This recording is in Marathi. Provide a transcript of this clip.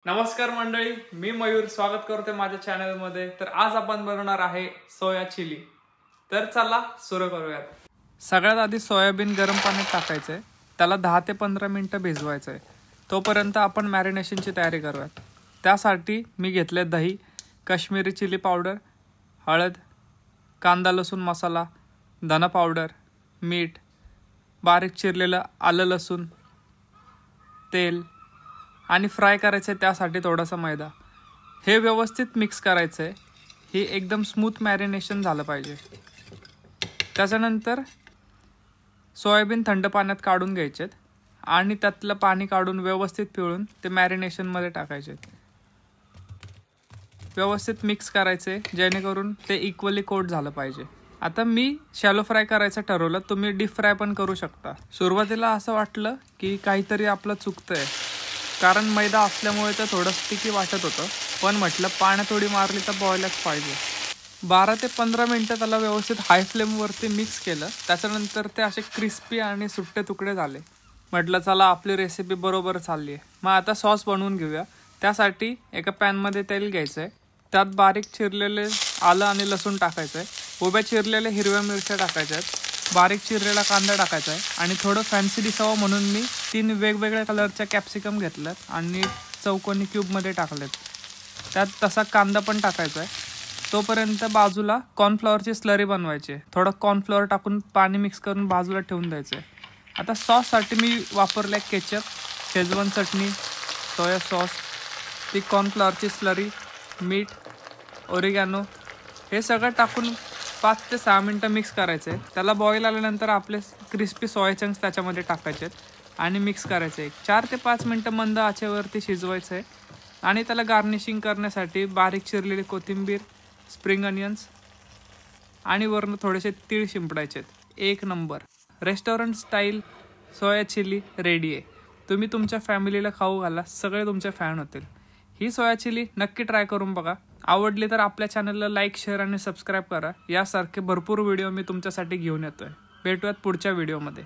नमस्कार मंडळी, मी मयूर स्वागत करते माझ्या चॅनलमध्ये। तर आज आपण बनवणार आहे सोया चिली। तर चला सुरू करूयात। सगळ्यात आधी सोयाबीन गरम पाण्यात टाकायचे, त्याला 10 ते 15 मिनिटं भिजवायचे। तोपर्यंत आपण मॅरिनेशनची तयारी करूयात। त्यासाठी मी घेतले दही, काश्मीरी चिली पावडर, हळद, कांदा लसूण मसाला, धना पावडर, मीठ, बारीक चिरलेलं आलं लसूण, तेल आणि फ्राय करायचे त्यासाठी थोडासा मैदा। हे व्यवस्थित मिक्स करायचे। ही एकदम स्मूथ मॅरिनेशन झालं पाहिजे। त्याच्यानंतर सोयाबीन थंड पाण्यात काढून घ्यायचे आणि त्यातलं पाणी काढून व्यवस्थित पिळून ते मॅरिनेशनमध्ये टाकायचे। व्यवस्थित मिक्स करायचे जेणेकरून ते इक्वली कोट झालं पाहिजे। आता मी शॅलो फ्राय करायचं ठरवलं, तुम्ही डीप फ्राय पण करू शकता। सुरुवातीला असं वाटलं की काहीतरी आपलं चुकतंय, कारण मैदा असल्यामुळे ते थोडं स्टिकी वाटत होतं, पण म्हटलं पाण्यात थोडी मारली तर बॉयलच पाहिजे। 12 ते 15 मिनिटं त्याला व्यवस्थित हाय फ्लेमवरती मिक्स केलं। त्याच्यानंतर ते असे क्रिस्पी आणि सुट्टे तुकडे झाले। म्हटलं चला आपली रेसिपी बरोबर चालली आहे। मग आता सॉस बनवून घेऊया। त्यासाठी एका पॅनमध्ये तेल घ्यायचं आहे, त्यात बारीक चिरलेले आलं आणि लसूण टाकायचं आहे, उभ्या चिरलेल्या हिरव्या मिरच्या टाकायच्या आहेत, बारीक चिरलेला कांदा टाकायचा आहे आणि थोडं फॅन्सी दिसावं म्हणून मी 3 वेगवेगळ्या कलरच्या कॅप्सिकम घेतल्यात आणि चौकोनी क्यूबमध्ये टाकलेत। त्यात तसा कांदा पण टाकायचा आहे। तोपर्यंत बाजूला कॉर्नफ्लॉवरची स्लरी बनवायची आहे। थोडं कॉर्नफ्लॉवर टाकून पाणी मिक्स करून बाजूला ठेवून द्यायचं आहे। आता सॉससाठी मी वापरले केचप, शेजवान चटणी, सोया सॉस, ती कॉर्नफ्लॉवरची स्लरी, मीठ, ओरिगॅनो हे सगळं टाकून 5 ते 6 मिनिटं मिक्स करायचे। त्याला बॉईल आल्यानंतर आपले क्रिस्पी सोया चंक्स त्याच्यामध्ये टाकायचे आणि मिक्स करायचे। 4 ते 5 मिनिटं मंद आचेवरती शिजवायचे आणि त्याला गार्निशिंग करण्यासाठी बारीक चिरलेली कोथिंबीर, स्प्रिंग अनियन्स आणि वरून थोडेसे तीळ शिंपडायचे। एक number restaurant style soya chilli ready आहे। तुम्ही तुमच्या फॅमिलीला खाऊ घाला, सगळे तुमचे फॅन होतील। ही सोया चिली नक्की ट्राय करून बघा। आवडली तर आपल्या चॅनलला लाईक, शेअर आणि सबस्क्राईब करा। यासारखे भरपूर व्हिडिओ मी तुमच्यासाठी घेऊन येतोय। भेटूयात पुढच्या व्हिडिओमध्ये।